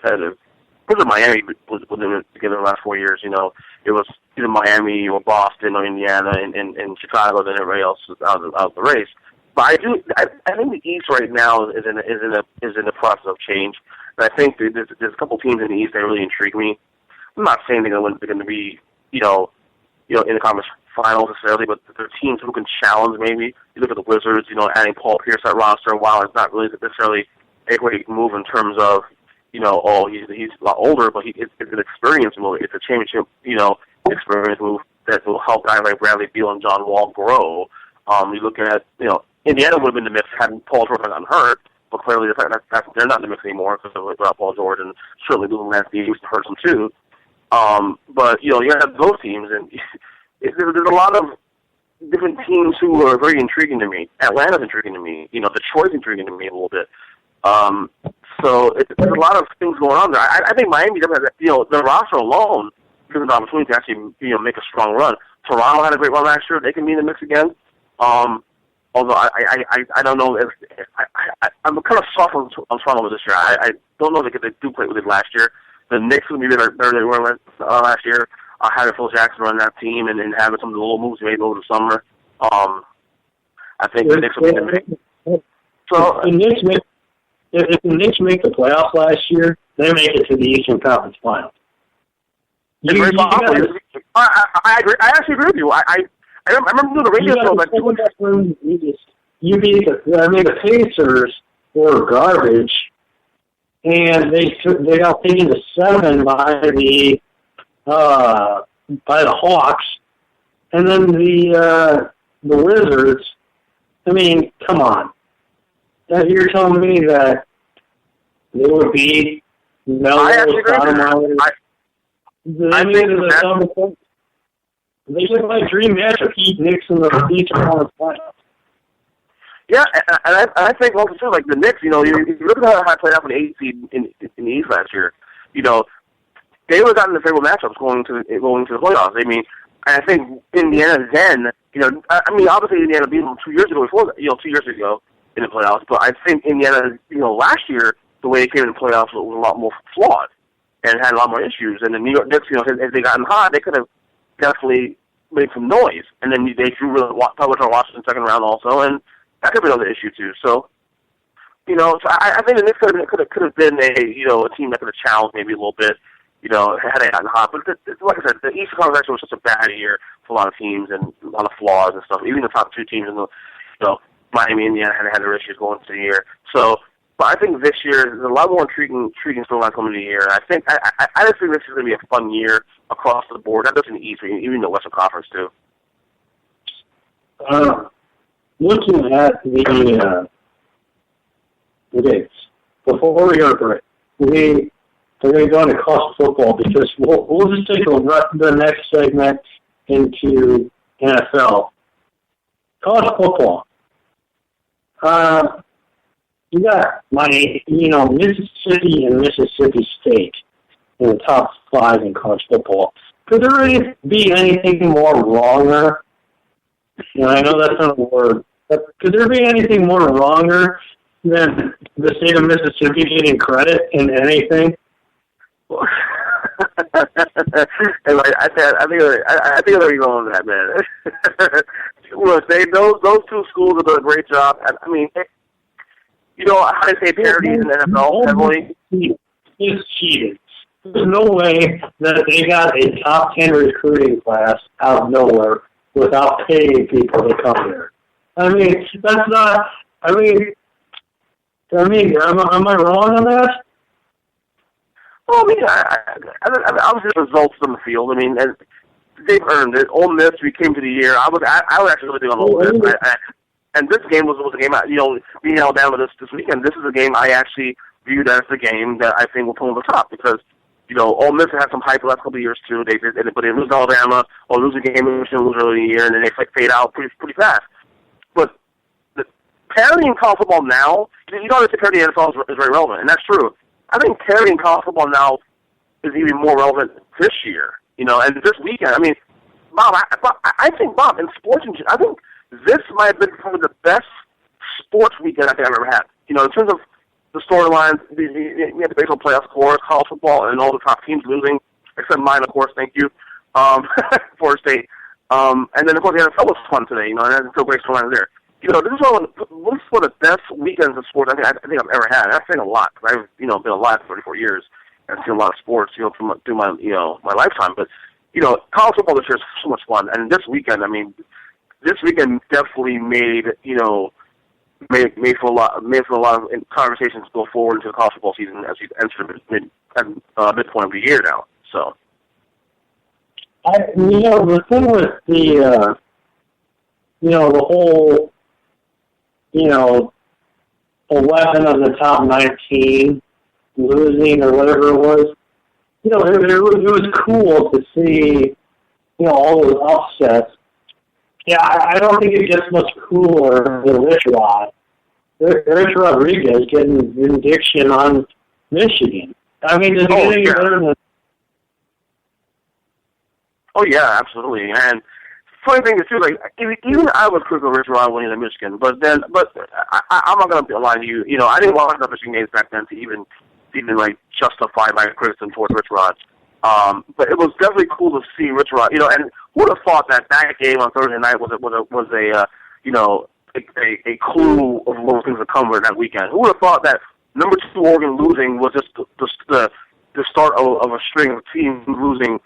competitive. Because Miami was together the last 4 years, it was either Miami or Boston or Indiana and Chicago, then everybody else was out of the race. But I think the East right now is in the process of change. And I think there's a couple teams in the East that really intrigue me. I'm not saying they're going to be, in the conference finals necessarily, but they're teams who can challenge maybe. You look at the Wizards, adding Paul Pierce to that roster, while it's not really necessarily a great move in terms of, he's a lot older, but it's an experience move. It's a championship, experience move that will help guys like Bradley Beal and John Wall grow. You look at, Indiana would have been in the mix had Paul George gotten hurt, but clearly they're not in the mix anymore because without Paul George, and certainly losing Lance Stevens hurts them too. But you have those teams, and there's a lot of different teams who are very intriguing to me. Atlanta's intriguing to me. Detroit's intriguing to me a little bit. So there's a lot of things going on there. I think Miami doesn't have, the roster alone gives an opportunity to actually, make a strong run. Toronto had a great run last year. They can be in the mix again. Although I don't know if I'm kind of soft on Toronto this year. I don't know if they do play with it last year. The Knicks would be better than they were last year. Having Phil Jackson run that team and having some of the little moves made over the summer. I think the Knicks will be in the mix. So if the Knicks make the playoffs last year, they make it to the Eastern Conference Finals. I agree. I actually agree with you. I remember doing the radio show like 2 weeks. The Pacers were garbage, and they got taken to 7 by the Hawks, and then the Wizards. I mean, come on. You're telling me that they would beat Melo? I actually agree. They look like dream matchup. Heat Knicks in the Eastern Conference Finals. Yeah, and I think also too, like the Knicks. You look at how I played out for the 8th seed in the East last year. They would have gotten the favorable matchups going to the playoffs. I mean, I think Indiana then. Obviously Indiana beat them 2 years ago before. 2 years ago in the playoffs, but I think Indiana, last year the way they came in the playoffs was a lot more flawed and had a lot more issues. And the New York Knicks, if they gotten hot, they could have definitely made some noise. And then they drew Washington second round also, and that could be another issue too. So, so I think the Knicks could have been a team that could have challenged maybe a little bit, had they gotten hot. But like I said, the Eastern Conference actually was such a bad year for a lot of teams and a lot of flaws and stuff. Even the top 2 teams in the, Miami and Indiana had their issues going into the year. So, but I think this year there's a lot more intriguing storylines coming into the year. I just think this is going to be a fun year across the board, not just in the East, but even the Western Conference too. Looking at the dates, before we go to break, we're going to go into college football because we'll just take the next segment into NFL. College football. You got Mississippi and Mississippi State in the top 5 in college football. Could there really be anything more wronger? I know that's not a word, but could there be anything more wronger than the state of Mississippi getting credit in anything? I think they're going on that, man. Look, those 2 schools have done a great job. I mean, how they say parity in the NFL heavily. It's cheated. There's no way that they got a top 10 recruiting class out of nowhere without paying people to come here. I mean, that's not. I mean, am I wrong on that? Well, obviously the results on the field. I mean, and they've earned it. Ole Miss, we came to the year. I was actually really big on Ole Miss. And this game was a game, being Alabama this weekend, this is a game I actually viewed as the game that I think will pull over the top because, Ole Miss had some hype the last couple of years too. But they lose Alabama or lose a game in which they lose early in the year, and then they fade out pretty fast. But the parity in college football now, the parity in NFL is very relevant, and that's true. I think parity in college football now is even more relevant this year, and this weekend. I mean, Bob, I think, Bob, in sports, I think this might have been probably the best sports weekend I think I've ever had. In terms of the storylines, you had the baseball playoffs, of course, college football, and all the top teams losing, except mine, of course, thank you, Florida State. And then, of course, the NFL was fun today, and there's still great storylines there. This is one of the best weekends of sports I think I've ever had. And I've seen a lot, because I've, been alive for 34 years, and I've seen a lot of sports, through my, my lifetime. But, college football this year is so much fun. And this weekend, definitely made for a lot of conversations to go forward into the college football season as we enter the midpoint of the year now. So, the thing with the whole 11 of the top 19 losing or whatever it was, it was cool to see all those upsets. Yeah, I don't think it gets much cooler than Rich Rodriguez getting vindication on Michigan. I mean, does it get any better than... Oh, yeah, absolutely. And funny thing is, too, like, even I was critical of Rich Rod winning in Michigan, but I'm not going to lie to you. I didn't watch the Michigan games back then to even justify my criticism towards Rich Rod. But it was definitely cool to see Rich Rod, and who would have thought that game on Thursday night was a clue of what was going to come that weekend? Who would have thought that number 2 Oregon losing was just the start of a string of teams losing,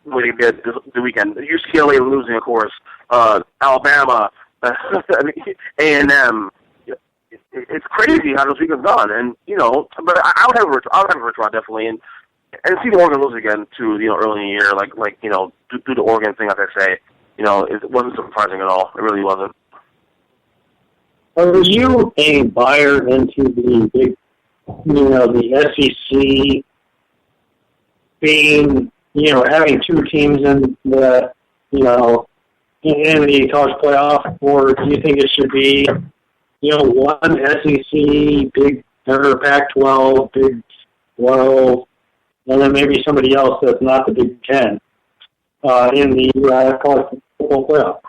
what they did the weekend? UCLA losing, of course, Alabama, A&M. It's crazy how those weekends gone, and but I would have Rich Rod definitely, and see the Oregon lose again too, early in the year, like do the Oregon thing, like I say, it wasn't surprising at all. It really wasn't. Are you a buyer into the big, the SEC being, having 2 teams in the, in the college playoff, or do you think it should be, one SEC, Big Pac-12, Big 12, and then maybe somebody else that's not the Big Ten in the college football playoff?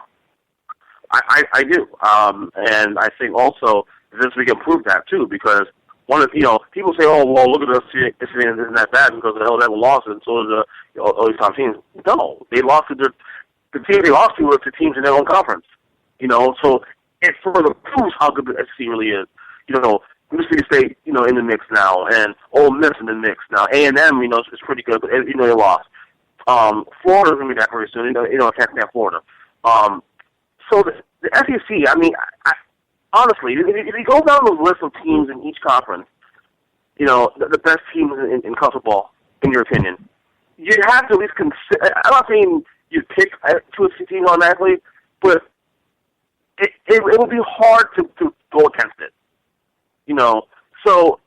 I do, and I think also this weekend proved that too, because one of people say, oh well, look at us, this isn't that bad because the Alabama lost and so did all these top teams. No, they lost to the team they lost to were the teams in their own conference. So it further proves how good the SEC really is. Mississippi State, in the mix now, and Ole Miss in the mix now. A&M, is pretty good, but they lost. Florida's gonna be that very soon. I can't stand Florida. So the SEC, I honestly, if you go down the list of teams in each conference, the best teams in college football, in your opinion, you have to at least consider. I'm not saying you pick 2 teams automatically, but it would be hard to go against it. So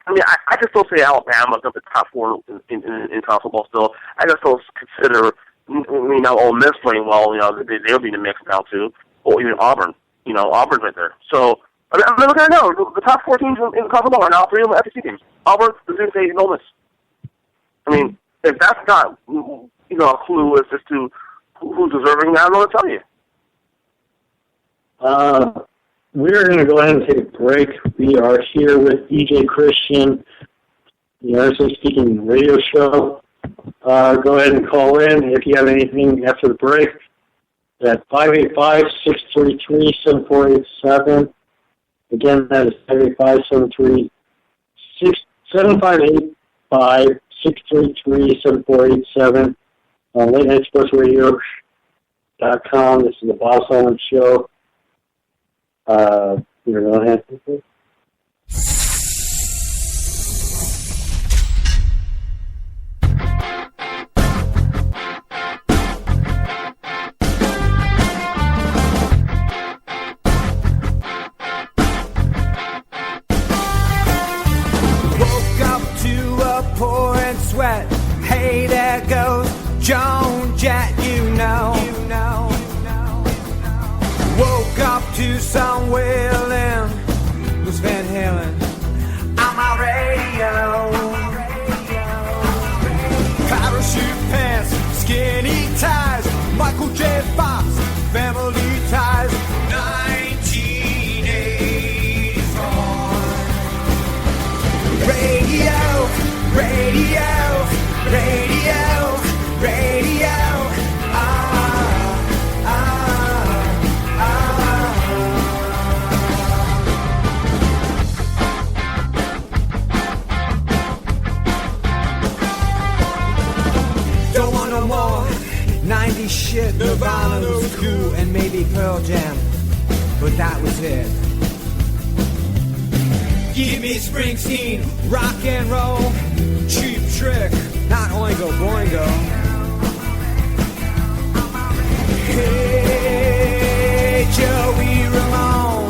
I just still say Alabama's up the top 4 in college football still. I just still consider. Now Ole Miss playing well, they'll be in the mix now too. Or even Auburn, Auburn's right there. So I'm looking at now. The top 4 teams in college football are now 3 of them SEC teams: Auburn, Mississippi State, and Ole Miss. If that's not a clue as to who's deserving, I don't know what to tell you. We're going to go ahead and take a break. We are here with DJ Christian, the Honestly Speaking radio show. Go ahead and call in if you have anything after the break at 585-633-7487. Again, that is 585-633-7487 on LateNightSportsRadio.com. This is the Bob Sullivan Show. You're going ahead. Sweat. Hey, there goes Joan Jett, Woke up to some wailing, was Van Halen on my radio. Parachute pants, skinny ties, Michael J. Fox, family ties. 1984, 90s shit, Nirvana was cool, and maybe Pearl Jam, but that was it. Give me Springsteen, rock and roll, Cheap Trick, not Oingo Boingo. Hey, Joey Ramone,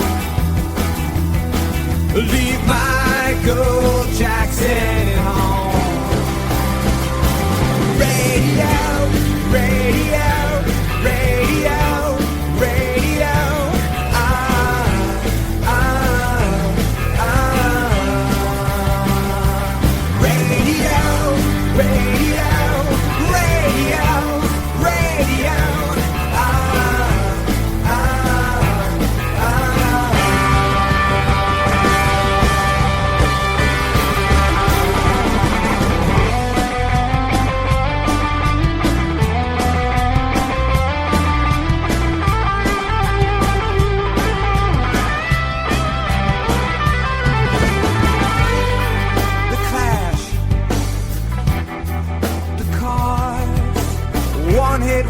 leave Michael Jackson at home. Radio, radio, radio, radio.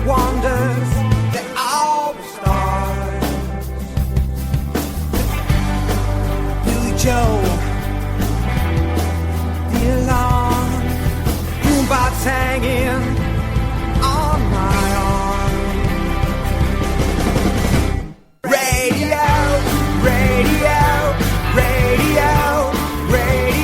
Wonders, they're all stars. Billy Joe, the alarm, boombox hanging on my arm. Radio, radio, radio, radio.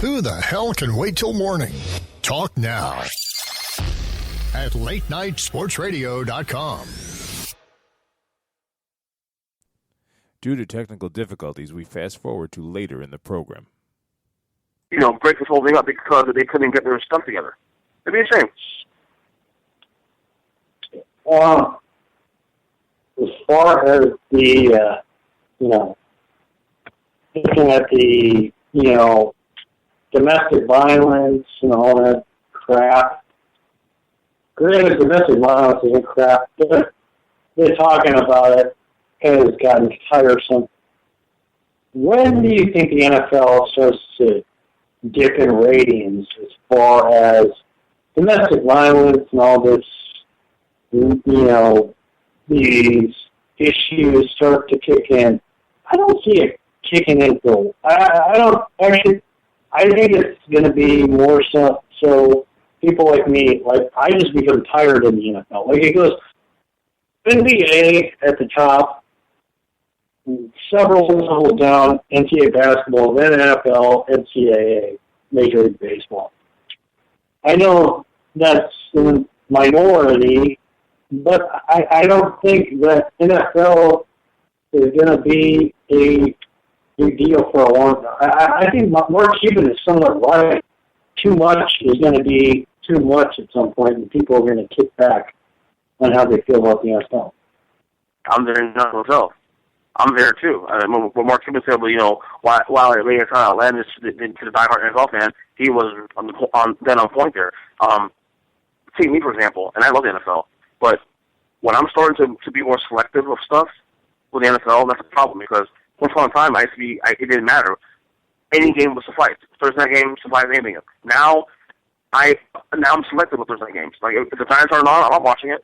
Who the hell can wait till morning? Talk now at latenightsportsradio.com. Due to technical difficulties, we fast forward to later in the program. Break this whole thing up because they couldn't get their stuff together. It'd be a shame. As far as the, looking at the, domestic violence and all that crap. Granted, domestic violence isn't crap, but they're talking about it has gotten tiresome. When do you think the NFL starts to dip in ratings as far as domestic violence and all this, these issues start to kick in? I don't see it kicking in full. I think it's going to be more so people like me, I just become tired of the NFL. It goes NBA at the top, several levels down, NCAA basketball, then NFL, NCAA, Major League Baseball. I know that's the minority, but I don't think that NFL is going to be a big deal for a long time. I think Mark Cuban is somewhat right. Too much is going to be too much at some point, and people are going to kick back on how they feel about the NFL. I'm there myself. I'm there too. When Mark Cuban said, while it may have kind of outlandish to the diehard NFL fan, he was on point there. Take me, for example, and I love the NFL, but when I'm starting to be more selective of stuff with the NFL, that's a problem because once upon a time, it didn't matter. Any game would suffice. Thursday night game suffice anything. Now I'm selective with Thursday night games. If the Giants aren't on, I'm not watching it.